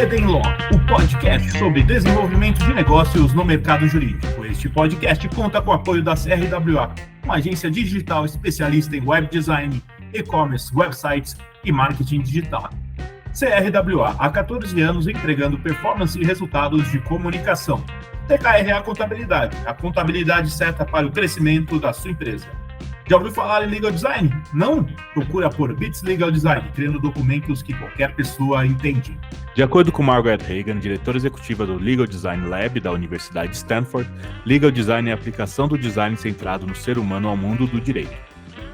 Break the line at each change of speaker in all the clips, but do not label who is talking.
BD Law, o podcast sobre desenvolvimento de negócios no mercado jurídico. Este podcast conta com o apoio da CRWA, uma agência digital especialista em web design, e-commerce, websites e marketing digital. CRWA, há 14 anos entregando performance e resultados de comunicação. TKRA Contabilidade, a contabilidade certa para o crescimento da sua empresa. Já ouviu falar em Legal Design? Não? Procura por Bits Legal Design, criando documentos que qualquer pessoa entende.
De acordo com Margaret Hagan, diretora executiva do Legal Design Lab da Universidade de Stanford, Legal Design é a aplicação do design centrado no ser humano ao mundo do direito,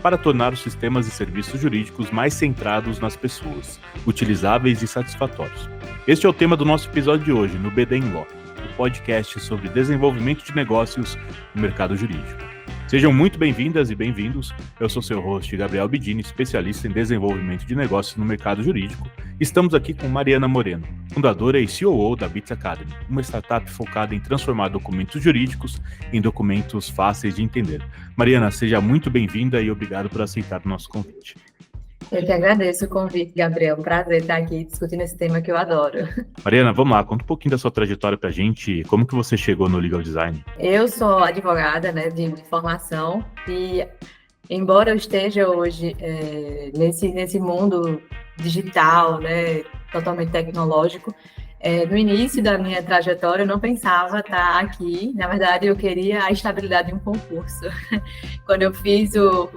para tornar os sistemas e serviços jurídicos mais centrados nas pessoas, utilizáveis e satisfatórios. Este é o tema do nosso episódio de hoje, no BD Law, o podcast sobre desenvolvimento de negócios no mercado jurídico. Sejam muito bem-vindas e bem-vindos. Eu sou seu host, Gabriel Bidini, especialista em desenvolvimento de negócios no mercado jurídico. Estamos aqui com Mariana Moreno, fundadora e CEO da Bits Academy, uma startup focada em transformar documentos jurídicos em documentos fáceis de entender. Mariana, seja muito bem-vinda e obrigado por aceitar o nosso convite.
Eu que agradeço o convite, Gabriel. Um prazer estar aqui discutindo esse tema que eu adoro.
Mariana, vamos lá, conta um pouquinho da sua trajetória pra gente, como que você chegou no Legal Design?
Eu sou advogada, de formação e, embora eu esteja hoje nesse mundo digital, totalmente tecnológico, no início da minha trajetória eu não pensava estar aqui. Na verdade, eu queria a estabilidade de um concurso. Quando eu fiz o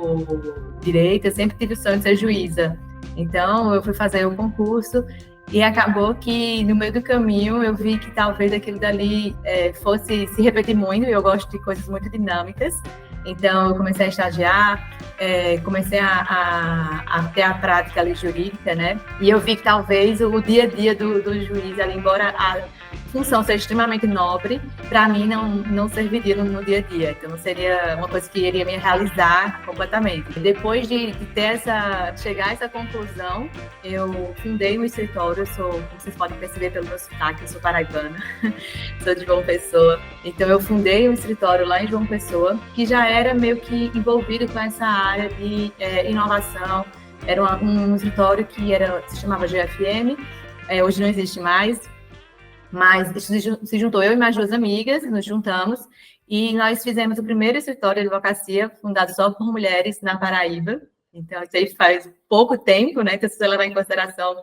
direito, eu sempre tive o sonho de ser juíza. Então, eu fui fazer o concurso e acabou que, no meio do caminho, eu vi que talvez aquilo dali fosse se repetir muito, e eu gosto de coisas muito dinâmicas. Então, eu comecei a estagiar, comecei a ter a prática ali jurídica, E eu vi que talvez o dia a dia do juiz ali, embora a função seja extremamente nobre, para mim não serviria no dia a dia. Então, seria uma coisa que iria me realizar completamente. Depois de chegar a essa conclusão, eu fundei um escritório. Como vocês podem perceber pelo meu sotaque, eu sou paraibana, sou de João Pessoa. Então, eu fundei um escritório lá em João Pessoa, que já era meio que envolvido com essa área de inovação. Era um escritório que se chamava GFM, hoje não existe mais, mas se juntou eu e mais duas amigas, nos juntamos, e nós fizemos o primeiro escritório de advocacia fundado só por mulheres na Paraíba. Então, isso aí faz pouco tempo, Então, se você levar em consideração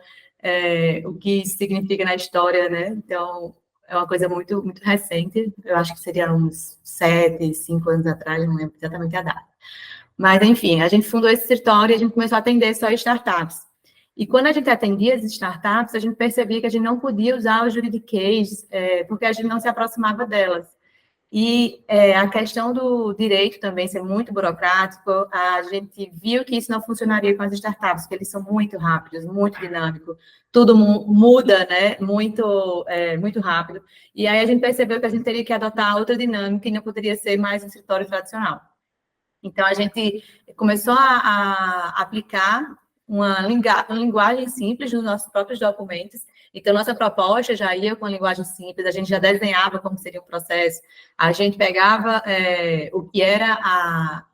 o que isso significa na história, Então, é uma coisa muito, muito recente. Eu acho que seria uns 7, 5 anos atrás, não lembro exatamente a data. Mas, enfim, a gente fundou esse escritório e a gente começou a atender só startups. E quando a gente atendia as startups, a gente percebia que a gente não podia usar o juridiquês, porque a gente não se aproximava delas. E a questão do direito também ser muito burocrático, a gente viu que isso não funcionaria com as startups, porque eles são muito rápidos, muito dinâmicos, tudo muda, muito, muito rápido. E aí a gente percebeu que a gente teria que adotar outra dinâmica e não poderia ser mais um escritório tradicional. Então, a gente começou a aplicar uma linguagem simples nos nossos próprios documentos. Então, nossa proposta já ia com a linguagem simples, a gente já desenhava como seria o processo, a gente pegava o que era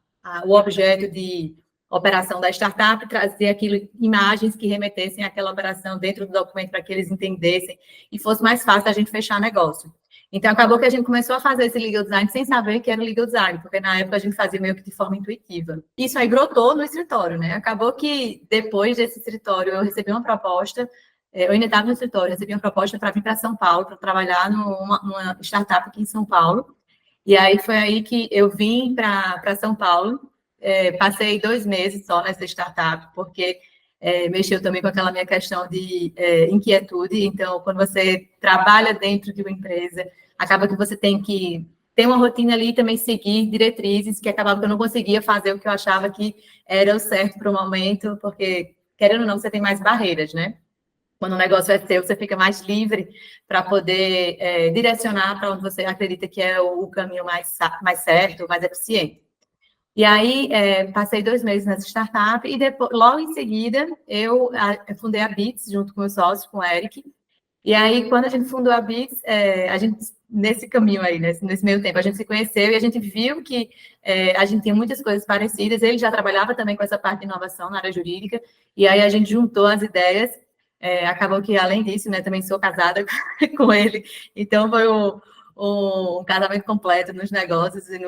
o objeto de operação da startup, trazia imagens que remetessem àquela operação dentro do documento para que eles entendessem e fosse mais fácil a gente fechar negócio. Então, acabou que a gente começou a fazer esse legal design sem saber que era legal design, porque na época a gente fazia meio que de forma intuitiva. Isso aí brotou no escritório, Acabou que depois desse escritório eu recebi uma proposta, eu ainda estava no escritório, recebi uma proposta para vir para São Paulo, para trabalhar numa startup aqui em São Paulo. E aí foi aí que eu vim para São Paulo, passei 2 meses só nessa startup, porque mexeu também com aquela minha questão de inquietude. Então, quando você trabalha dentro de uma empresa, acaba que você tem que ter uma rotina ali e também seguir diretrizes, que acabava que eu não conseguia fazer o que eu achava que era o certo para o momento, porque, querendo ou não, você tem mais barreiras, Quando o negócio é seu, você fica mais livre para poder direcionar para onde você acredita que é o caminho mais certo, mais eficiente. E aí, passei 2 meses nessa startup e depois, logo em seguida, eu fundei a Bits junto com o meu sócio, com o Eric. E aí, quando a gente fundou a Bits, a gente, nesse caminho aí, nesse meio tempo, a gente se conheceu e a gente viu que a gente tinha muitas coisas parecidas. Ele já trabalhava também com essa parte de inovação na área jurídica. E aí, a gente juntou as ideias Acabou que, além disso, né, também sou casada com ele, então foi um casamento completo nos negócios e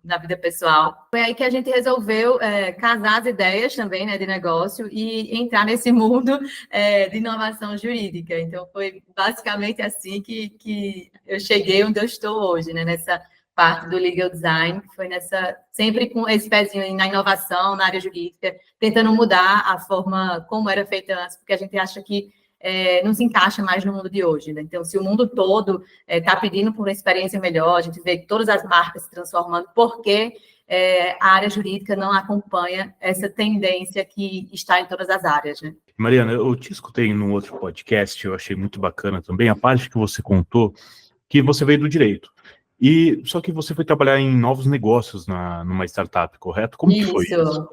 na vida pessoal. Foi aí que a gente resolveu casar as ideias também, né, de negócio e entrar nesse mundo de inovação jurídica. Então, foi basicamente assim que eu cheguei onde eu estou hoje, né, nessa parte do legal design, que foi sempre com esse pezinho na inovação, na área jurídica, tentando mudar a forma como era feita antes, porque a gente acha que não se encaixa mais no mundo de hoje, né? Então, se o mundo todo está pedindo por uma experiência melhor, a gente vê que todas as marcas se transformando, porque a área jurídica não acompanha essa tendência que está em todas as áreas, né?
Mariana, eu te escutei num outro podcast, eu achei muito bacana também, a parte que você contou que você veio do direito. E só que você foi trabalhar em novos negócios numa startup, correto? Como que foi isso?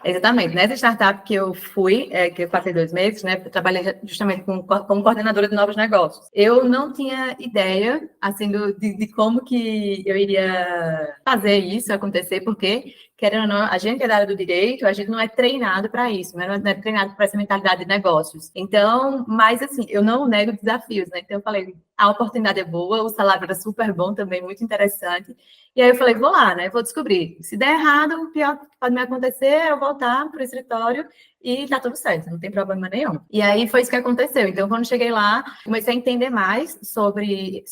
Exatamente. Nessa startup que eu fui, que eu passei 2 meses, né, eu trabalhei justamente como coordenadora de novos negócios. Eu não tinha ideia, assim, de como que eu iria fazer isso acontecer, porque, querendo ou não, a gente que é da área do direito, a gente não é treinado para isso, né, não é treinado para essa mentalidade de negócios. Então, mas, assim, eu não nego desafios, né, então eu falei, a oportunidade é boa, o salário era super bom também, muito interessante. E aí eu falei, vou lá, né? Vou descobrir. Se der errado, o pior que pode me acontecer é eu voltar para o escritório e tá tudo certo, não tem problema nenhum. E aí foi isso que aconteceu. Então, quando cheguei lá, comecei a entender mais sobre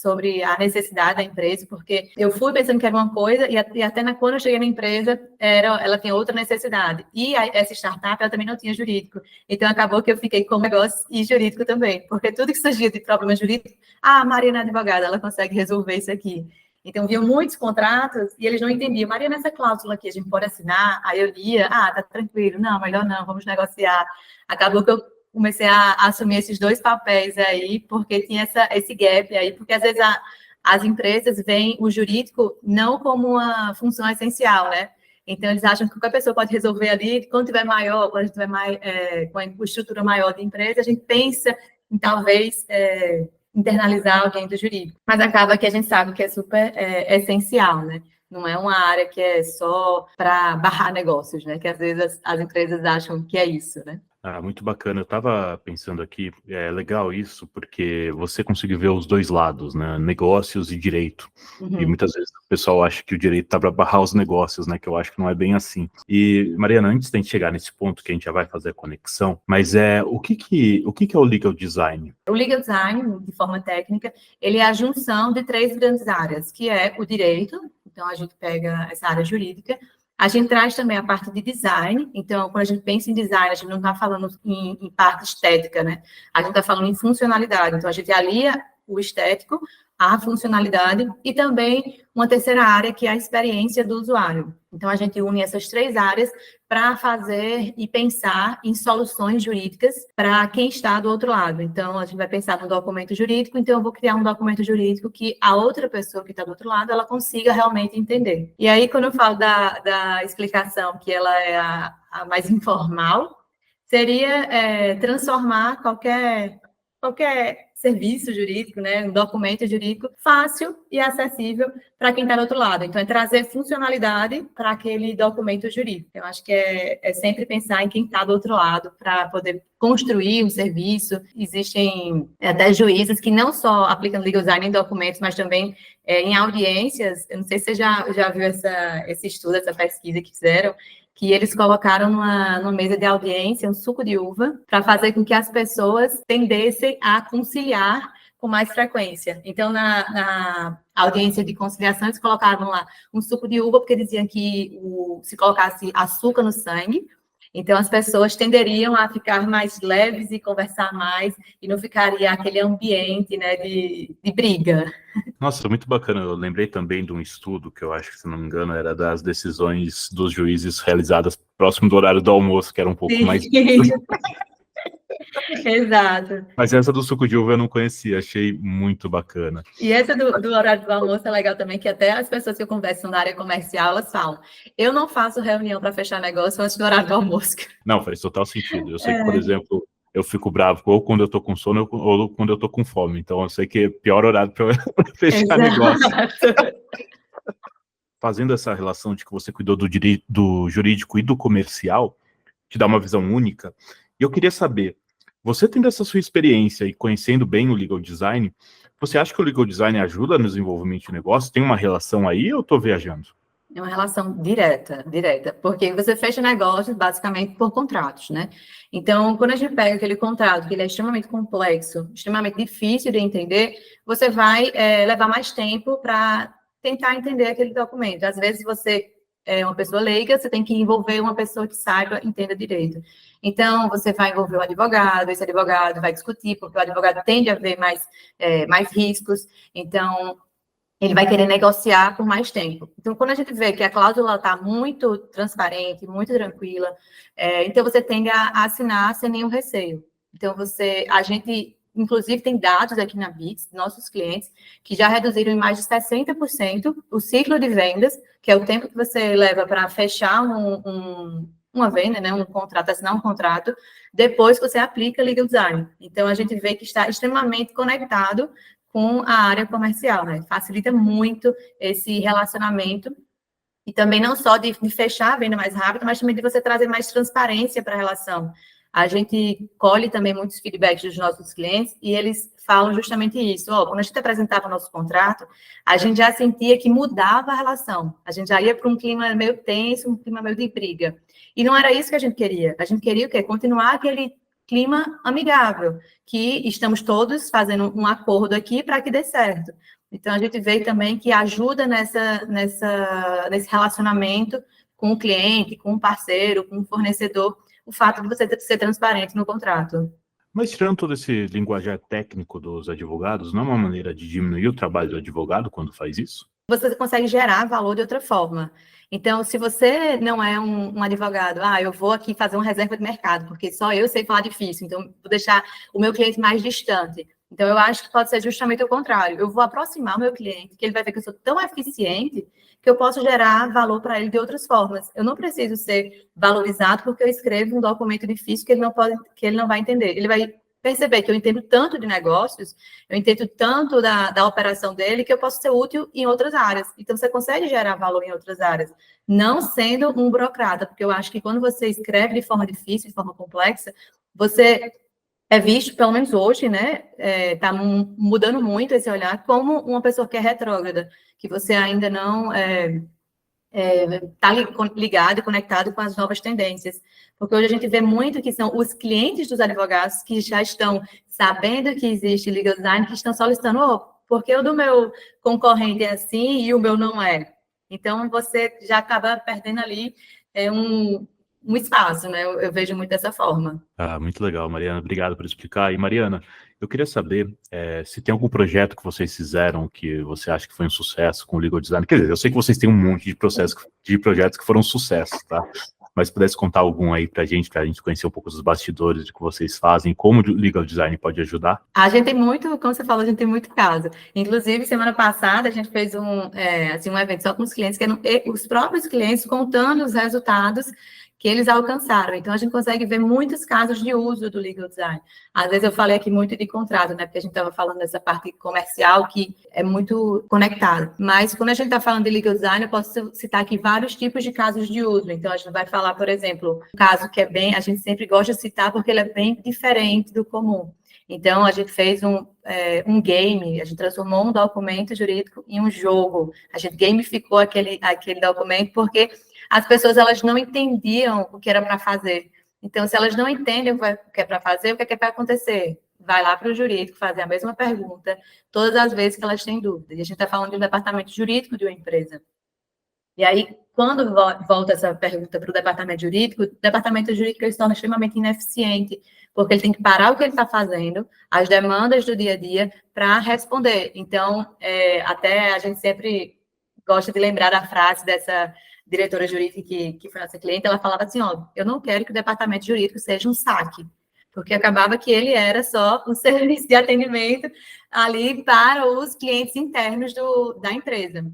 a necessidade da empresa, porque eu fui pensando que era uma coisa e até quando eu cheguei na empresa, ela tinha outra necessidade. E essa startup, ela também não tinha jurídico. Então, acabou que eu fiquei com negócio e jurídico também, porque tudo que surgia de problema jurídico, a Mariana é advogada, ela consegue resolver isso aqui. Então, viam muitos contratos e eles não entendiam. Maria, nessa cláusula aqui, a gente pode assinar? Aí eu lia, tá tranquilo. Não, melhor não, vamos negociar. Acabou que eu comecei a assumir esses 2 papéis aí, porque tinha esse gap aí, porque às vezes as empresas veem o jurídico não como uma função essencial, né? Então, eles acham que qualquer pessoa pode resolver ali, quando tiver maior, quando a gente tiver mais, com a estrutura maior de empresa, a gente pensa em talvez internalizar alguém do jurídico. Mas acaba que a gente sabe que é super essencial, né? Não é uma área que é só para barrar negócios, né? Que às vezes as empresas acham que é isso, né?
Muito bacana. Eu estava pensando aqui, é legal isso, porque você conseguiu ver os 2 lados, né? Negócios e direito.
Uhum.
E muitas vezes o pessoal acha que o direito está para barrar os negócios, né? Que eu acho que não é bem assim. E, Mariana, antes da gente chegar nesse ponto, que a gente já vai fazer a conexão, mas o que é o legal design?
O legal design, de forma técnica, ele é a junção de 3 grandes áreas, que é o direito, então a gente pega essa área jurídica, a gente traz também a parte de design, então quando a gente pensa em design, a gente não está falando em parte estética, né? A gente está falando em funcionalidade, então a gente alia o estético à funcionalidade e também uma terceira área que é a experiência do usuário. Então a gente une essas 3 áreas para fazer e pensar em soluções jurídicas para quem está do outro lado. Então, a gente vai pensar no documento jurídico, então eu vou criar um documento jurídico que a outra pessoa que está do outro lado, ela consiga realmente entender. E aí, quando eu falo da explicação, que ela é a mais informal, seria transformar qualquer serviço jurídico, né, um documento jurídico fácil e acessível para quem está do outro lado. Então, é trazer funcionalidade para aquele documento jurídico. Eu acho que é sempre pensar em quem está do outro lado para poder construir um serviço. Existem até juízes que não só aplicam legal design em documentos, mas também em audiências. Eu não sei se você já viu esse estudo, essa pesquisa que fizeram, que eles colocaram numa mesa de audiência um suco de uva para fazer com que as pessoas tendessem a conciliar com mais frequência. Então, na audiência de conciliação, eles colocavam lá um suco de uva, porque diziam que se colocasse açúcar no sangue, então as pessoas tenderiam a ficar mais leves e conversar mais, e não ficaria aquele ambiente, né, de briga.
Nossa, muito bacana. Eu lembrei também de um estudo que eu acho que, se não me engano, era das decisões dos juízes realizadas próximo do horário do almoço, que era um pouco mais...
Exato.
Mas essa do suco de uva eu não conhecia, achei muito bacana.
E essa do horário do almoço é legal também, que até as pessoas que conversam na área comercial, elas falam, eu não faço reunião para fechar negócio antes do horário do almoço.
Não, faz total sentido. Eu sei que, por exemplo, eu fico bravo ou quando eu tô com sono ou quando eu tô com fome. Então, eu sei que é pior horário para fechar negócio. Fazendo essa relação de que você cuidou do jurídico e do comercial, te dá uma visão única. E eu queria saber, Você tendo essa sua experiência e conhecendo bem o legal design, você acha que o legal design ajuda no desenvolvimento de negócio? Tem uma relação aí ou eu estou viajando?
É uma relação direta, porque você fecha negócios basicamente por contratos, né? Então, quando a gente pega aquele contrato que ele é extremamente complexo, extremamente difícil de entender, você vai levar mais tempo para tentar entender aquele documento. Às vezes você é uma pessoa leiga, você tem que envolver uma pessoa que saiba, entenda direito. Então, você vai envolver o advogado, esse advogado vai discutir, porque o advogado tende a ver mais riscos. Então, ele vai querer negociar por mais tempo. Então, quando a gente vê que a cláusula está muito transparente, muito tranquila, então você tende a assinar sem nenhum receio. Então, a gente, inclusive, tem dados aqui na Bits, nossos clientes, que já reduziram em mais de 60% o ciclo de vendas, que é o tempo que você leva para fechar uma venda, né, um contrato, assinar um contrato, depois que você aplica legal design. Então, a gente vê que está extremamente conectado com a área comercial, né? Facilita muito esse relacionamento e também não só de fechar a venda mais rápido, mas também de você trazer mais transparência para a relação. A gente colhe também muitos feedbacks dos nossos clientes e eles falam justamente isso. Quando a gente apresentava o nosso contrato, a gente já sentia que mudava a relação. A gente já ia para um clima meio tenso, um clima meio de briga. E não era isso que a gente queria. A gente queria o quê? Continuar aquele clima amigável, que estamos todos fazendo um acordo aqui para que dê certo. Então, a gente vê também que ajuda nesse relacionamento com o cliente, com o parceiro, com o fornecedor, o fato de você ser transparente no contrato.
Mas tirando todo esse linguajar técnico dos advogados, não é uma maneira de diminuir o trabalho do advogado quando faz isso?
Você consegue gerar valor de outra forma. Então, se você não é um advogado, eu vou aqui fazer uma reserva de mercado, porque só eu sei falar difícil, então vou deixar o meu cliente mais distante. Então, eu acho que pode ser justamente o contrário. Eu vou aproximar o meu cliente, que ele vai ver que eu sou tão eficiente que eu posso gerar valor para ele de outras formas. Eu não preciso ser valorizado porque eu escrevo um documento difícil que ele não vai entender. Ele vai perceber que eu entendo tanto de negócios, eu entendo tanto da operação dele, que eu posso ser útil em outras áreas. Então, você consegue gerar valor em outras áreas, não sendo um burocrata, porque eu acho que quando você escreve de forma difícil, de forma complexa, você é visto, pelo menos hoje, né, está mudando muito esse olhar, como uma pessoa que é retrógrada, que você ainda não está ligado e conectado com as novas tendências. Porque hoje a gente vê muito que são os clientes dos advogados que já estão sabendo que existe legal design, que estão solicitando, porque o do meu concorrente é assim e o meu não é. Então, você já acaba perdendo ali um espaço, né? Eu vejo muito dessa forma.
Muito legal, Mariana. Obrigado por explicar. E, Mariana, eu queria saber se tem algum projeto que vocês fizeram que você acha que foi um sucesso com o legal design. Quer dizer, eu sei que vocês têm um monte de projetos que foram sucessos, tá? Mas se pudesse contar algum aí pra gente conhecer um pouco dos bastidores do que vocês fazem, como o legal design pode ajudar.
A gente tem muito, como você falou, a gente tem muito caso. Inclusive, semana passada, a gente fez um evento só com os clientes, que eram os próprios clientes contando os resultados que eles alcançaram. Então, a gente consegue ver muitos casos de uso do legal design. Às vezes eu falei aqui muito de contrato, né? Porque a gente estava falando dessa parte comercial que é muito conectada. Mas quando a gente está falando de legal design, eu posso citar aqui vários tipos de casos de uso. Então, a gente vai falar, por exemplo, um caso que a gente sempre gosta de citar porque ele é bem diferente do comum. Então, a gente fez um game, a gente transformou um documento jurídico em um jogo. A gente gamificou aquele documento porque as pessoas elas não entendiam o que era para fazer. Então, se elas não entendem o que é para fazer, o que é que vai acontecer? Vai lá para o jurídico fazer a mesma pergunta todas as vezes que elas têm dúvida. E a gente está falando de um departamento jurídico de uma empresa. E aí, quando volta essa pergunta para o departamento jurídico ele se torna extremamente ineficiente, porque ele tem que parar o que ele está fazendo, as demandas do dia a dia, para responder. Então, até a gente sempre gosta de lembrar da frase dessa diretora jurídica que foi nossa cliente, ela falava assim, eu não quero que o departamento jurídico seja um saque, porque acabava que ele era só um serviço de atendimento ali para os clientes internos da empresa.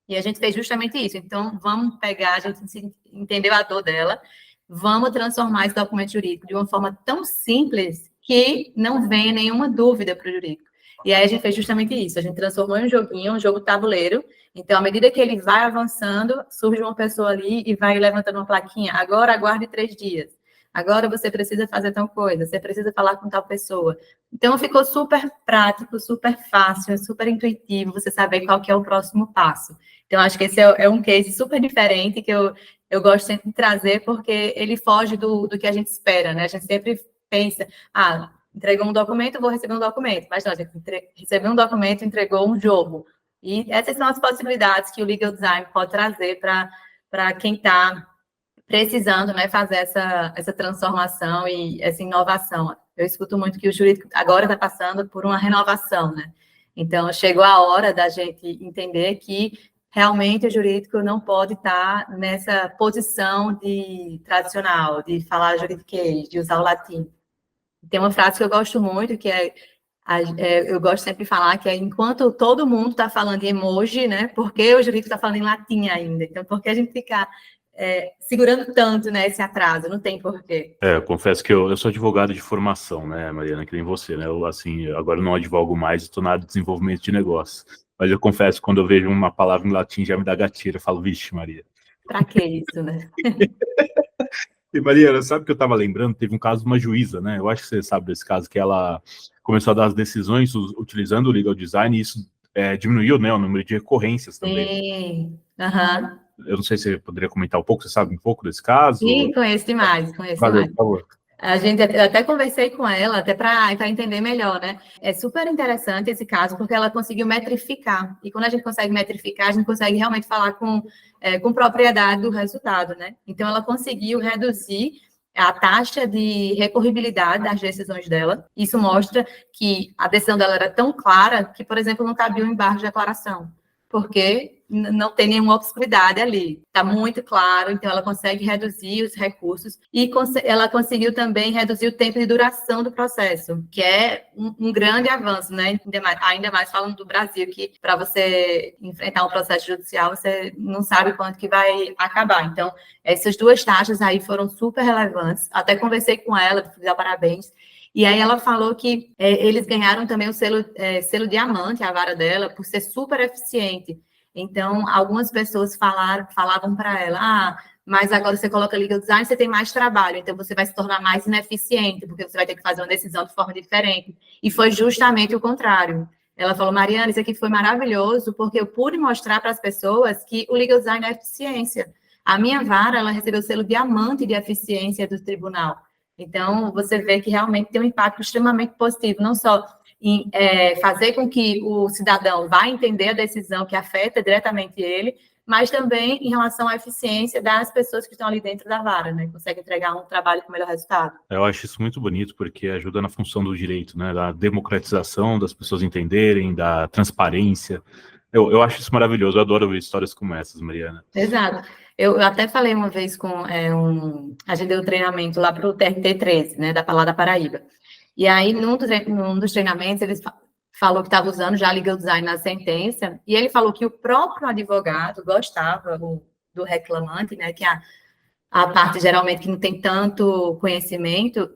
E a gente fez justamente isso. Então, vamos pegar, a gente entendeu a dor dela, vamos transformar esse documento jurídico de uma forma tão simples que não venha nenhuma dúvida para o jurídico. E aí a gente fez justamente isso, a gente transformou em um joguinho, um jogo tabuleiro. Então, à medida que ele vai avançando, surge uma pessoa ali e vai levantando uma plaquinha. Agora, aguarde 3 dias. agora você precisa fazer tal coisa, você precisa falar com tal pessoa. Então, ficou super prático, super fácil, super intuitivo você saber qual que é o próximo passo. Então, acho que esse é um case super diferente que eu gosto sempre de trazer, porque ele foge do que a gente espera, né? A gente sempre pensa, entregou um documento, vou receber um documento. Mas não, a gente recebeu um documento, entregou um jogo. E essas são as possibilidades que o legal design pode trazer para quem está precisando, né, fazer essa transformação e essa inovação. Eu escuto muito que o jurídico agora está passando por uma renovação, né? Então, chegou a hora da gente entender que realmente o jurídico não pode estar nessa posição de tradicional, de falar juridiquês, de usar o latim. Tem uma frase que eu gosto muito, que eu gosto sempre de falar, que é enquanto todo mundo está falando em emoji, né, por que o jurídico está falando em latim ainda? Então, por que a gente fica segurando tanto, né, esse atraso? Não tem porquê.
Eu confesso que eu sou advogado de formação, né, Mariana, que nem você, né? Eu, assim, agora não advogo mais, estou na área de desenvolvimento de negócios. Mas eu confesso que quando eu vejo uma palavra em latim já me dá gatilho. Eu falo, vixe, Maria.
Para que isso, né?
E, Mariana, sabe o que eu estava lembrando? Teve um caso de uma juíza, né? Eu acho que você sabe desse caso, que ela começou a dar as decisões utilizando o legal design e isso diminuiu, né, o número de recorrências também.
Sim, aham.
Eu não sei se você poderia comentar um pouco, você sabe um pouco desse caso?
Sim, conheço demais, conheço
Valeu,
demais.
por favor.
Eu até conversei com ela, até para entender melhor, né? É super interessante esse caso, porque ela conseguiu metrificar. E quando a gente consegue metrificar, a gente consegue realmente falar com propriedade do resultado, né? Então, ela conseguiu reduzir a taxa de recorribilidade das decisões dela. Isso mostra que a decisão dela era tão clara que, por exemplo, não cabia um embargo de declaração, porque não tem nenhuma obscuridade ali. Está muito claro, então ela consegue reduzir os recursos e ela conseguiu também reduzir o tempo de duração do processo, que é um grande avanço, né? Ainda mais falando do Brasil, que para você enfrentar um processo judicial, você não sabe quanto que vai acabar. Então, essas duas taxas aí foram super relevantes. Até conversei com ela, fiz dar parabéns. E aí ela falou que eles ganharam também o selo diamante, a vara dela, por ser super eficiente. Então, algumas pessoas falavam para ela, mas agora você coloca legal design, você tem mais trabalho, então você vai se tornar mais ineficiente, porque você vai ter que fazer uma decisão de forma diferente. E foi justamente o contrário. Ela falou, Mariana, isso aqui foi maravilhoso, porque eu pude mostrar para as pessoas que o legal design é eficiência. A minha vara, ela recebeu o selo diamante de eficiência do tribunal. Então, você vê que realmente tem um impacto extremamente positivo, não só em fazer com que o cidadão vá entender a decisão que afeta diretamente ele, mas também em relação à eficiência das pessoas que estão ali dentro da vara, né? Consegue entregar um trabalho com melhor resultado.
Eu acho isso muito bonito, porque ajuda na função do direito, né? Da democratização, das pessoas entenderem, da transparência. Eu acho isso maravilhoso, eu adoro ver histórias como essas, Mariana.
Exato. Eu até falei uma vez com a gente deu um treinamento lá para o TRT 13, né, da Palavra da Paraíba. E aí, num dos treinamentos, ele falou que estava usando já legal design na sentença, e ele falou que o próprio advogado gostava do reclamante, né, que a parte geralmente que não tem tanto conhecimento.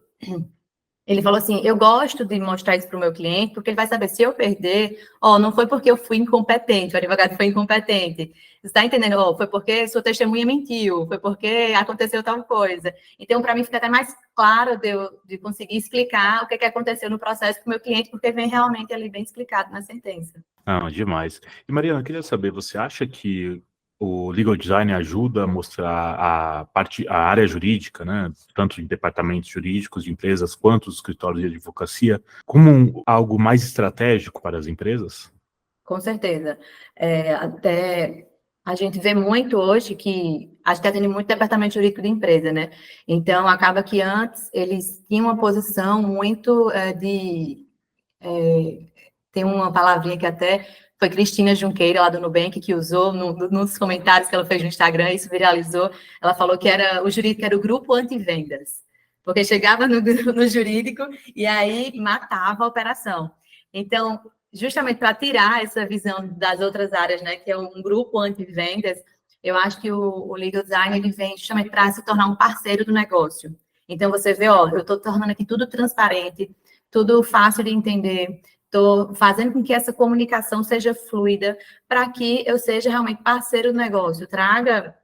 Ele falou assim, eu gosto de mostrar isso para o meu cliente, porque ele vai saber, se eu perder, não foi porque eu fui incompetente, o advogado foi incompetente. Você está entendendo? Foi porque sua testemunha mentiu, foi porque aconteceu tal coisa. Então, para mim, fica até mais claro de conseguir explicar o que aconteceu no processo com o meu cliente, porque vem realmente ali bem explicado na sentença.
Demais. E, Mariana, eu queria saber, você acha que o legal design ajuda a mostrar a área jurídica, né, tanto em departamentos jurídicos de empresas quanto os escritórios de advocacia, como algo mais estratégico para as empresas?
Com certeza. Até a gente vê muito hoje que a gente atende muito departamento jurídico de empresa, né? Então, acaba que antes eles tinham uma posição muito tem uma palavrinha que até foi Cristina Junqueira, lá do Nubank, que usou nos comentários que ela fez no Instagram, isso viralizou. Ela falou que o jurídico era o grupo anti-vendas, porque chegava no jurídico e aí matava a operação. Então, justamente para tirar essa visão das outras áreas, né, que é um grupo anti-vendas, eu acho que o legal design ele vem justamente para se tornar um parceiro do negócio. Então, você vê, eu estou tornando aqui tudo transparente, tudo fácil de entender, estou fazendo com que essa comunicação seja fluida para que eu seja realmente parceiro do negócio, traga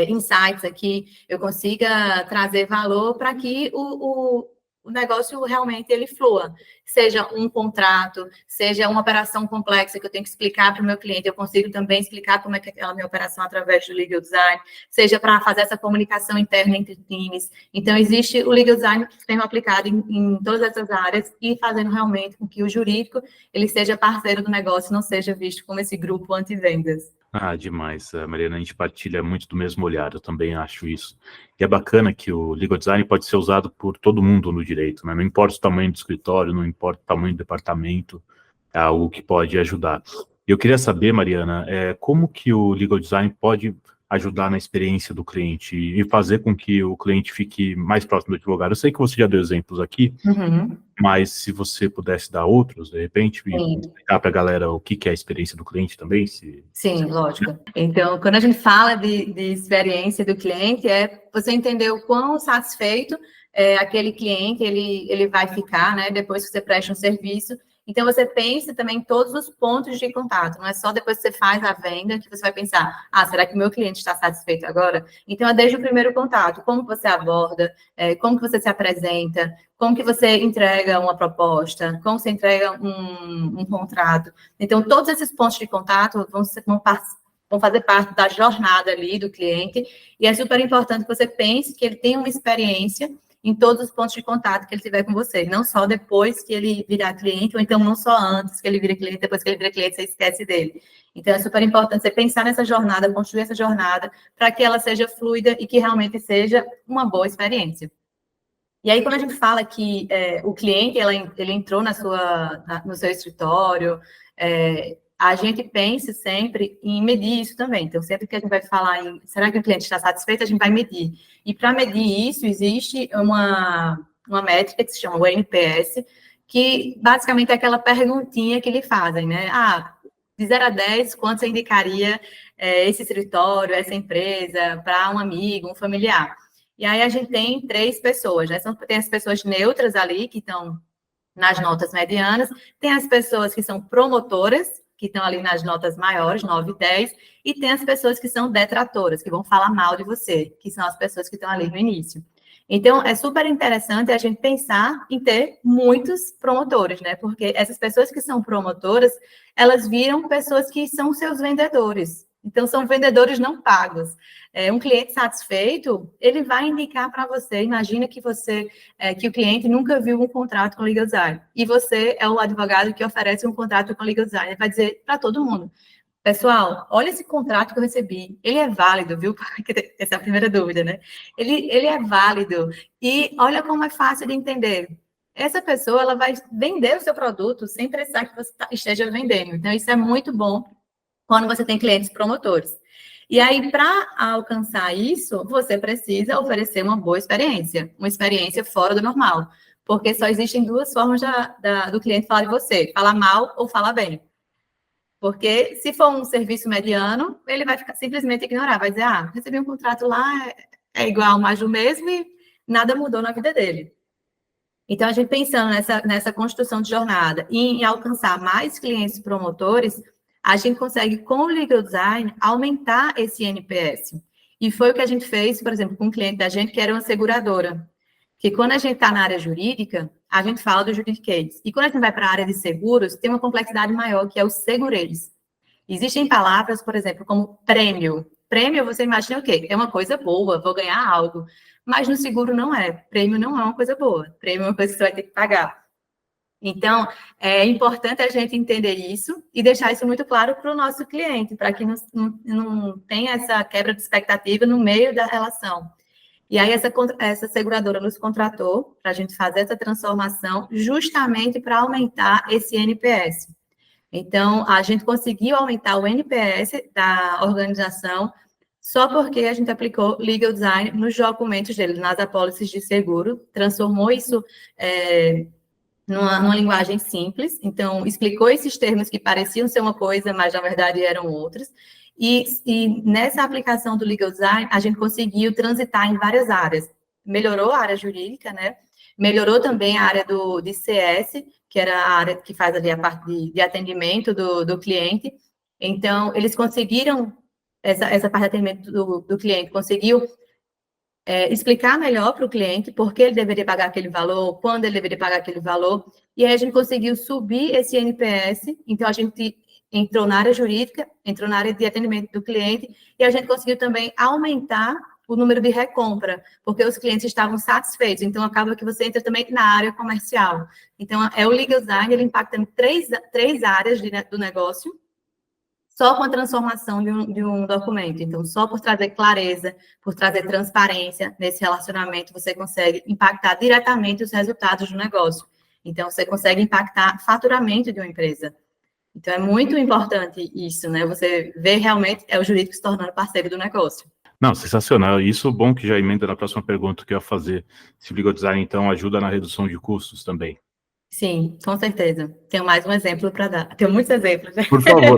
insights aqui, eu consiga trazer valor para que o negócio realmente ele flua. Seja um contrato, seja uma operação complexa que eu tenho que explicar para o meu cliente, eu consigo também explicar como é que é aquela minha operação através do legal design, seja para fazer essa comunicação interna entre times. Então, existe o legal design sendo aplicado em todas essas áreas e fazendo realmente com que o jurídico ele seja parceiro do negócio, não seja visto como esse grupo anti-vendas.
Ah, demais, Mariana, a gente partilha muito do mesmo olhar, eu também acho isso. E é bacana que o legal design pode ser usado por todo mundo no direito, né? Não importa o tamanho do escritório, não importa o tamanho do departamento, é algo que pode ajudar. Eu queria saber, Mariana, como que o legal design pode ajudar na experiência do cliente e fazer com que o cliente fique mais próximo do advogado. Eu sei que você já deu exemplos aqui, mas se você pudesse dar outros, de repente, e explicar para a galera o que é a experiência do cliente também.
Sim, lógico. Então, quando a gente fala de experiência do cliente, é você entender o quão satisfeito aquele cliente ele vai ficar, né, depois que você presta um serviço. Então, você pensa também em todos os pontos de contato, não é só depois que você faz a venda que você vai pensar, será que o meu cliente está satisfeito agora? Então, é desde o primeiro contato, como você aborda, como que você se apresenta, como que você entrega uma proposta, como você entrega um contrato. Então, todos esses pontos de contato vão fazer parte da jornada ali do cliente, e é super importante que você pense que ele tenha uma experiência em todos os pontos de contato que ele tiver com você, não só depois que ele virar cliente, ou então não só antes que ele vire cliente, depois que ele vira cliente, você esquece dele. Então, é super importante você pensar nessa jornada, construir essa jornada, para que ela seja fluida e que realmente seja uma boa experiência. E aí, quando a gente fala que o cliente, ele entrou no seu escritório, a gente pensa sempre em medir isso também. Então, sempre que a gente vai falar em será que o cliente está satisfeito, a gente vai medir. E para medir isso, existe uma métrica que se chama o NPS, que basicamente é aquela perguntinha que lhe fazem, né? De 0 a 10, quanto você indicaria esse escritório, essa empresa, para um amigo, um familiar? E aí a gente tem 3 pessoas, né? Tem as pessoas neutras ali, que estão nas notas medianas, tem as pessoas que são promotoras, que estão ali nas notas maiores, 9 e 10, e tem as pessoas que são detratoras, que vão falar mal de você, que são as pessoas que estão ali no início. Então, é super interessante a gente pensar em ter muitos promotores, né? Porque essas pessoas que são promotoras, elas viram pessoas que são seus vendedores. Então, são vendedores não pagos. Um cliente satisfeito, ele vai indicar para você, imagina que que o cliente nunca viu um contrato com legal design, e você é o advogado que oferece um contrato com legal design, ele vai dizer para todo mundo, pessoal, olha esse contrato que eu recebi, ele é válido, viu? Essa é a primeira dúvida, né? Ele é válido, e olha como é fácil de entender. Essa pessoa, ela vai vender o seu produto sem precisar que você esteja vendendo. Então, isso é muito bom quando você tem clientes promotores. E aí, para alcançar isso, você precisa oferecer uma boa experiência, uma experiência fora do normal, porque só existem 2 formas do cliente falar de você, falar mal ou falar bem. Porque se for um serviço mediano, ele vai simplesmente ignorar, vai dizer, recebi um contrato lá, é igual, mais do mesmo, e nada mudou na vida dele. Então, a gente pensando nessa construção de jornada e em alcançar mais clientes promotores, a gente consegue, com o legal design, aumentar esse NPS. E foi o que a gente fez, por exemplo, com um cliente da gente que era uma seguradora. Que quando a gente está na área jurídica, a gente fala do juridiquês. E quando a gente vai para a área de seguros, tem uma complexidade maior, que é os segureiros. Existem palavras, por exemplo, como prêmio. Prêmio, você imagina o quê? É uma coisa boa, vou ganhar algo. Mas no seguro não é. Prêmio não é uma coisa boa. Prêmio é uma coisa que você vai ter que pagar. Então, é importante a gente entender isso e deixar isso muito claro para o nosso cliente, para que não tenha essa quebra de expectativa no meio da relação. E aí, essa seguradora nos contratou para a gente fazer essa transformação justamente para aumentar esse NPS. Então, a gente conseguiu aumentar o NPS da organização só porque a gente aplicou legal design nos documentos dele, nas apólices de seguro, transformou isso numa linguagem simples, então explicou esses termos que pareciam ser uma coisa, mas na verdade eram outros, e nessa aplicação do legal design, a gente conseguiu transitar em várias áreas, melhorou a área jurídica, né, melhorou também a área de CS, que era a área que faz ali a parte de atendimento do cliente, então eles conseguiram essa parte de atendimento do cliente, conseguiu explicar melhor para o cliente por que ele deveria pagar aquele valor, quando ele deveria pagar aquele valor, e aí a gente conseguiu subir esse NPS, então a gente entrou na área jurídica, entrou na área de atendimento do cliente, e a gente conseguiu também aumentar o número de recompra, porque os clientes estavam satisfeitos, então acaba que você entra também na área comercial. Então, o Legal Design, ele impacta em três áreas do negócio, só com a transformação de um documento. Então, só por trazer clareza, por trazer transparência nesse relacionamento, você consegue impactar diretamente os resultados do negócio. Então, você consegue impactar faturamento de uma empresa. Então, é muito importante isso, né? Você vê realmente o jurídico se tornando parceiro do negócio.
Não, sensacional. Isso bom que já emenda na próxima pergunta que eu ia fazer. Se o Legal Design, então, ajuda na redução de custos também.
Sim, com certeza. Tenho mais um exemplo para dar. Tenho muitos exemplos. Né?
Por favor,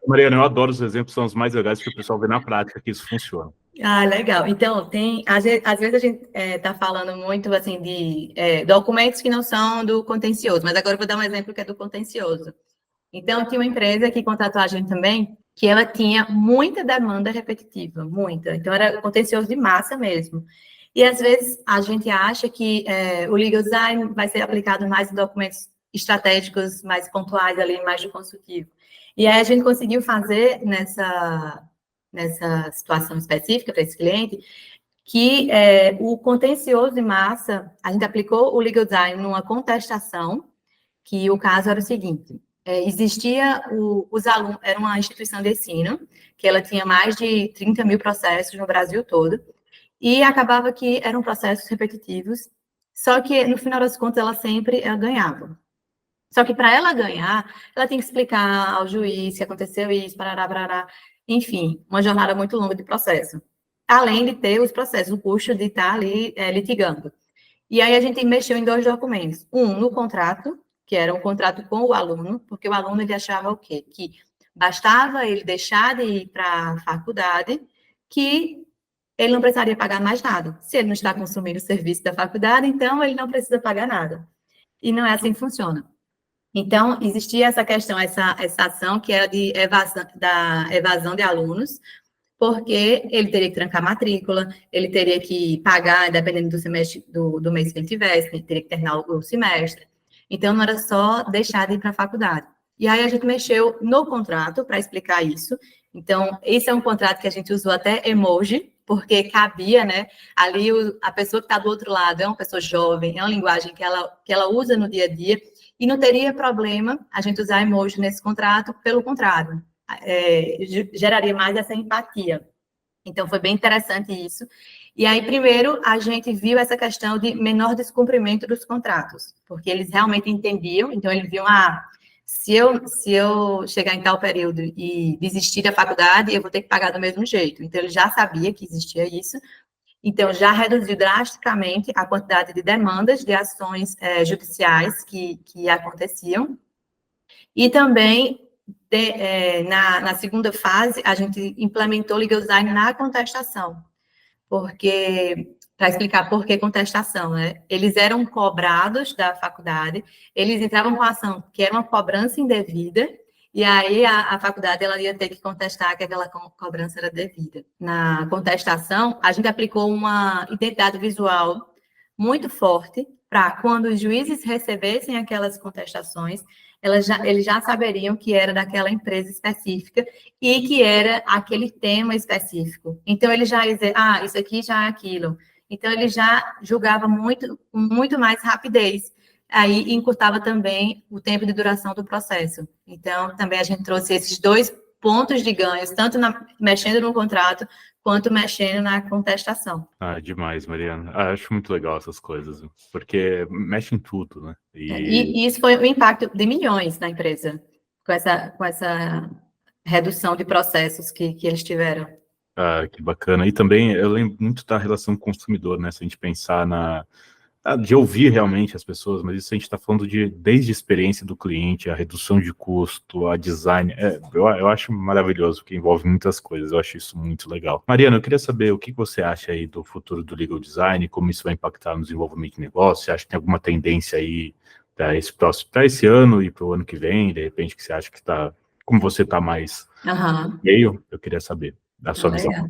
Mariana, eu adoro os exemplos, são os mais legais que o pessoal vê na prática que isso funciona.
Ah, legal. Então, às vezes a gente está falando muito assim de documentos que não são do contencioso, mas agora eu vou dar um exemplo que é do contencioso. Então, tinha uma empresa que contratou a gente também, que ela tinha muita demanda repetitiva, muita. Então, era contencioso de massa mesmo. E, às vezes, a gente acha que o legal design vai ser aplicado mais em documentos estratégicos, mais pontuais ali, mais de consultivo. E aí, a gente conseguiu fazer nessa situação específica para esse cliente, que o contencioso de massa, a gente aplicou o legal design numa contestação, que o caso era o seguinte: existia os alunos, era uma instituição de ensino, que ela tinha mais de 30 mil processos no Brasil todo, e acabava que eram processos repetitivos, só que, no final das contas, ela sempre ganhava. Só que, para ela ganhar, ela tem que explicar ao juiz que aconteceu isso, parará, enfim, uma jornada muito longa de processo. Além de ter os processos, o custo de estar ali litigando. E aí, a gente mexeu em 2 documentos. Um, no contrato, que era um contrato com o aluno, porque o aluno ele achava o quê? Que bastava ele deixar de ir para a faculdade, que ele não precisaria pagar mais nada. Se ele não está consumindo o serviço da faculdade, então ele não precisa pagar nada. E não é assim que funciona. Então, existia essa questão, essa ação que era da evasão de alunos, porque ele teria que trancar a matrícula, ele teria que pagar, dependendo do semestre, do mês que ele tivesse, ele teria que terminar o semestre. Então, não era só deixar de ir para a faculdade. E aí, a gente mexeu no contrato para explicar isso. Então, esse é um contrato que a gente usou até emoji, porque cabia, né? Ali, a pessoa que está do outro lado é uma pessoa jovem, é uma linguagem que ela usa no dia a dia, e não teria problema a gente usar emoji nesse contrato, pelo contrário, geraria mais essa empatia. Então, foi bem interessante isso. E aí, primeiro, a gente viu essa questão de menor descumprimento dos contratos, porque eles realmente entendiam, então eles viam, se eu chegar em tal período e desistir da faculdade, eu vou ter que pagar do mesmo jeito. Então, ele já sabia que existia isso, então já reduziu drasticamente a quantidade de demandas de ações judiciais que aconteciam. E também, na segunda fase, a gente implementou o legal design na contestação, porque, para explicar por que contestação, né? Eles eram cobrados da faculdade, eles entravam com a ação que era uma cobrança indevida, e aí a faculdade ela ia ter que contestar que aquela cobrança era devida. Na contestação, a gente aplicou uma identidade visual muito forte para quando os juízes recebessem aquelas contestações, eles já saberiam que era daquela empresa específica e que era aquele tema específico. Então, ele já ia dizer, isso aqui já é aquilo. Então, ele já julgava com muito mais rapidez. Aí, encurtava também o tempo de duração do processo. Então, também a gente trouxe esses 2 pontos de ganhos, tanto mexendo no contrato, quanto mexendo na contestação.
Demais, Mariana. Acho muito legal essas coisas, porque mexe em tudo, né?
E isso foi o impacto de milhões na empresa, com essa redução de processos que eles tiveram.
Que bacana. E também, eu lembro muito da relação com o consumidor, né? Se a gente pensar de ouvir realmente as pessoas, mas isso a gente está falando desde a experiência do cliente, a redução de custo, a design. Eu acho maravilhoso, porque envolve muitas coisas. Eu acho isso muito legal. Mariana, eu queria saber o que você acha aí do futuro do legal design, como isso vai impactar no desenvolvimento de negócio. Você acha que tem alguma tendência aí para esse ano e para o ano que vem? De repente, que você acha que está, como você está mais meio, eu queria saber. da sua visão.
Legal.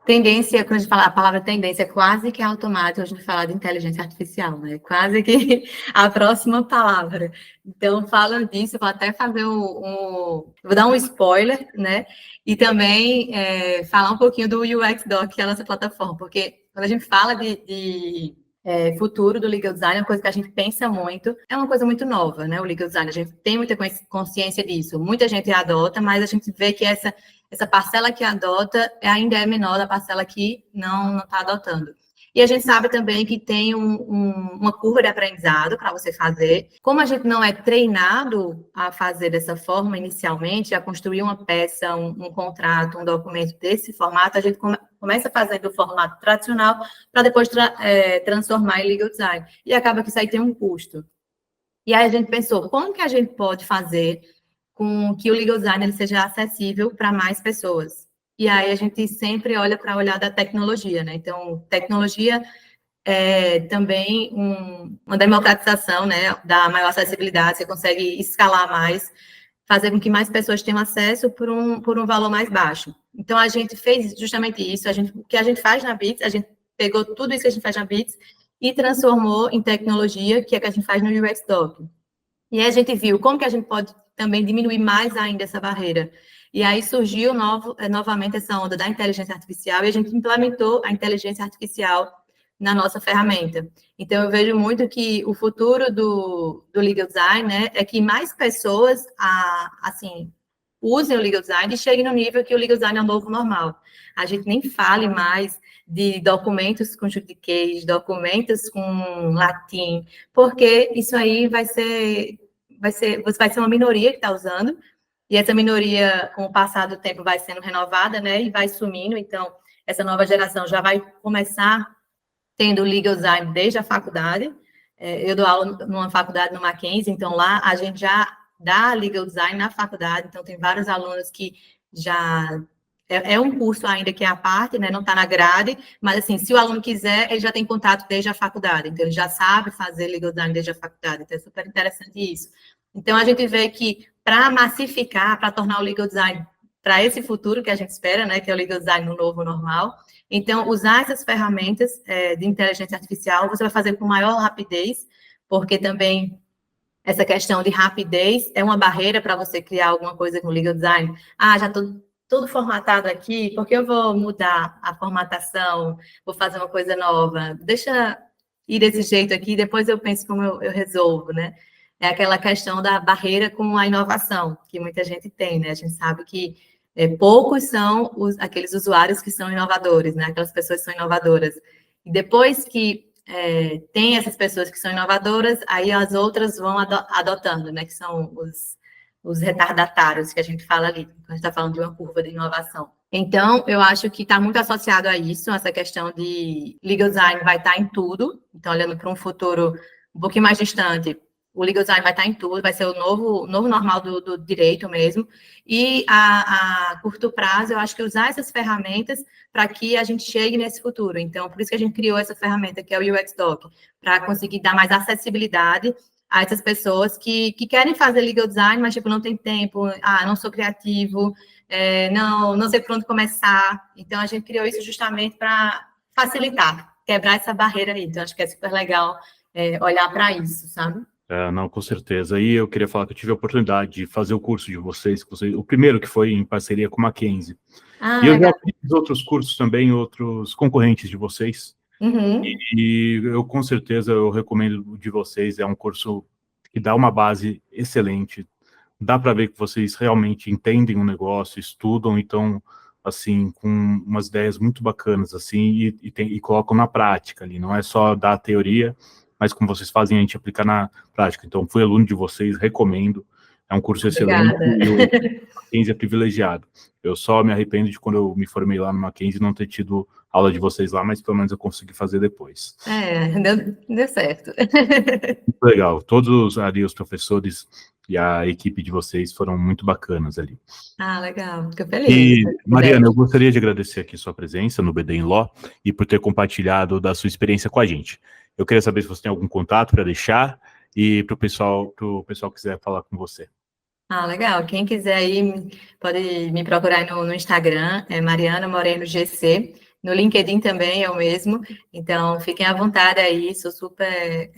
Tendência, quando a gente fala a palavra tendência, é quase que automático a gente falar de inteligência artificial, né? Quase que a próxima palavra. Então, falando disso, eu vou até fazer vou dar um spoiler, né? E também falar um pouquinho do UX Doc, que é a nossa plataforma, porque quando a gente fala de futuro do legal design, é uma coisa que a gente pensa muito, é uma coisa muito nova, né? O legal design, a gente tem muita consciência disso, muita gente adota, mas a gente vê que essa parcela que adota ainda é menor da parcela que não está adotando. E a gente sabe também que tem uma curva de aprendizado para você fazer. Como a gente não é treinado a fazer dessa forma inicialmente, a construir uma peça, um contrato, um documento desse formato, a gente começa fazendo o formato tradicional para depois transformar em legal design. E acaba que isso aí tem um custo. E aí a gente pensou, como que a gente pode fazer com que o legal design ele seja acessível para mais pessoas? E aí a gente sempre olha para olhar da tecnologia, né? Então, tecnologia é também uma democratização, né? Da maior acessibilidade, você consegue escalar mais, fazer com que mais pessoas tenham acesso por um valor mais baixo. Então, a gente fez justamente isso, o que a gente faz na Bits, a gente pegou tudo isso que a gente faz na Bits e transformou em tecnologia, que é que a gente faz no UX Doc. E aí a gente viu como que a gente pode também diminuir mais ainda essa barreira. E aí surgiu novamente essa onda da inteligência artificial e a gente implementou a inteligência artificial na nossa ferramenta. Então, eu vejo muito que o futuro do legal design, né, é que mais pessoas, assim, usem o legal design e cheguem no nível que o legal design é o novo normal. A gente nem fale mais de documentos com juridiquês, documentos com latim, porque isso aí vai ser uma minoria que está usando, e essa minoria, com o passar do tempo, vai sendo renovada, né, e vai sumindo. Então, essa nova geração já vai começar tendo legal design desde a faculdade. Eu dou aula numa faculdade no Mackenzie, então lá a gente já dá legal design na faculdade, então tem vários alunos que já... É um curso ainda que é à parte, né, não está na grade, mas assim, se o aluno quiser, ele já tem contato desde a faculdade, então ele já sabe fazer legal design desde a faculdade, então é super interessante isso. Então, a gente vê que para massificar, para tornar o legal design para esse futuro que a gente espera, né, que é o legal design no novo normal, então, usar essas ferramentas de inteligência artificial, você vai fazer com maior rapidez, porque também essa questão de rapidez é uma barreira para você criar alguma coisa com legal design. Já estou tudo formatado aqui, porque eu vou mudar a formatação, vou fazer uma coisa nova, deixa ir desse jeito aqui, depois eu penso como eu resolvo, né? É aquela questão da barreira com a inovação, que muita gente tem, né? A gente sabe que poucos são aqueles usuários que são inovadores, né? Aquelas pessoas que são inovadoras. E depois que tem essas pessoas que são inovadoras, aí as outras vão adotando, né? Que são os retardatários que a gente fala ali, quando a gente está falando de uma curva de inovação. Então, eu acho que está muito associado a isso, essa questão de legal design vai estar em tudo. Então, olhando para um futuro um pouquinho mais distante, o legal design vai estar em tudo, vai ser o novo normal do direito mesmo. E a curto prazo, eu acho que usar essas ferramentas para que a gente chegue nesse futuro. Então, por isso que a gente criou essa ferramenta, que é o UX Doc, para conseguir dar mais acessibilidade a essas pessoas que querem fazer legal design, mas, tipo, não tem tempo, não sou criativo, não sei por onde começar. Então, a gente criou isso justamente para facilitar, quebrar essa barreira aí. Então, acho que é super legal olhar para isso, sabe?
Não, com certeza. E eu queria falar que eu tive a oportunidade de fazer o curso de vocês, o primeiro que foi em parceria com o Mackenzie. E eu já fiz outros cursos também, outros concorrentes de vocês.
Uhum.
E eu, com certeza, eu recomendo de vocês. É um curso que dá uma base excelente. Dá para ver que vocês realmente entendem o negócio, estudam, então, assim, com umas ideias muito bacanas, assim, e colocam na prática ali. Não é só dar a teoria, mas como vocês fazem, a gente aplicar na prática. Então, fui aluno de vocês, recomendo. É um curso excelente e o Mackenzie é privilegiado. Eu só me arrependo de quando eu me formei lá no Mackenzie não ter tido aula de vocês lá, mas pelo menos eu consegui fazer depois.
Deu certo.
Muito legal. Todos ali, os professores e a equipe de vocês foram muito bacanas ali.
Legal. Fico feliz.
E, Mariana, eu gostaria de agradecer aqui sua presença no BD in Law e por ter compartilhado da sua experiência com a gente. Eu queria saber se você tem algum contato para deixar e para o pessoal que quiser falar com você.
Ah, legal. Quem quiser aí pode me procurar aí no Instagram, é Mariana Moreno GC. No LinkedIn também é o mesmo. Então, fiquem à vontade aí, sou super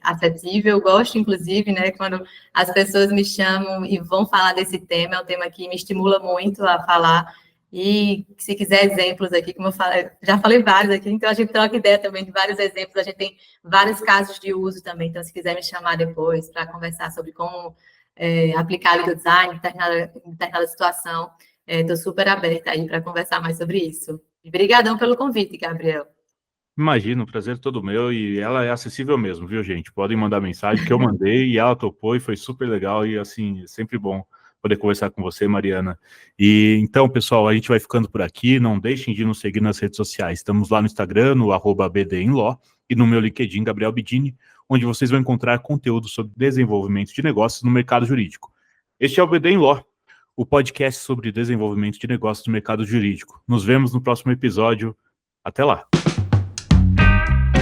acessível. Gosto, inclusive, né, quando as pessoas me chamam e vão falar desse tema. É um tema que me estimula muito a falar. E se quiser exemplos aqui, como eu falei, já falei vários aqui, então a gente troca ideia também de vários exemplos. A gente tem vários casos de uso também. Então, se quiser me chamar depois para conversar sobre como aplicar legal design em determinada situação. Estou super aberta aí para conversar mais sobre isso. E brigadão pelo convite, Gabriel.
Imagina, o prazer é todo meu e ela é acessível mesmo, viu, gente? Podem mandar mensagem que eu mandei e ela topou e foi super legal e, assim, é sempre bom poder conversar com você, Mariana. E então, pessoal, a gente vai ficando por aqui. Não deixem de nos seguir nas redes sociais. Estamos lá no Instagram, no @bdinlaw e no meu LinkedIn, Gabriel Bidini, onde vocês vão encontrar conteúdo sobre desenvolvimento de negócios no mercado jurídico. Este é o BD em Law, o podcast sobre desenvolvimento de negócios no mercado jurídico. Nos vemos no próximo episódio. Até lá!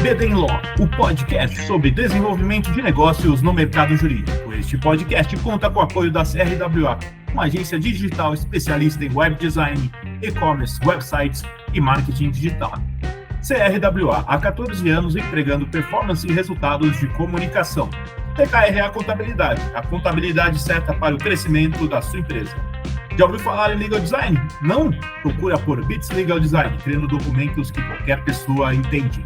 BD Law, o podcast sobre desenvolvimento de negócios no mercado jurídico. Este podcast conta com o apoio da CRWA, uma agência digital especialista em web design, e-commerce, websites e marketing digital. CRWA, há 14 anos entregando performance e resultados de comunicação. TKRA Contabilidade, a contabilidade certa para o crescimento da sua empresa. Já ouviu falar em Legal Design? Não? Procura por Bits Legal Design, criando documentos que qualquer pessoa entende.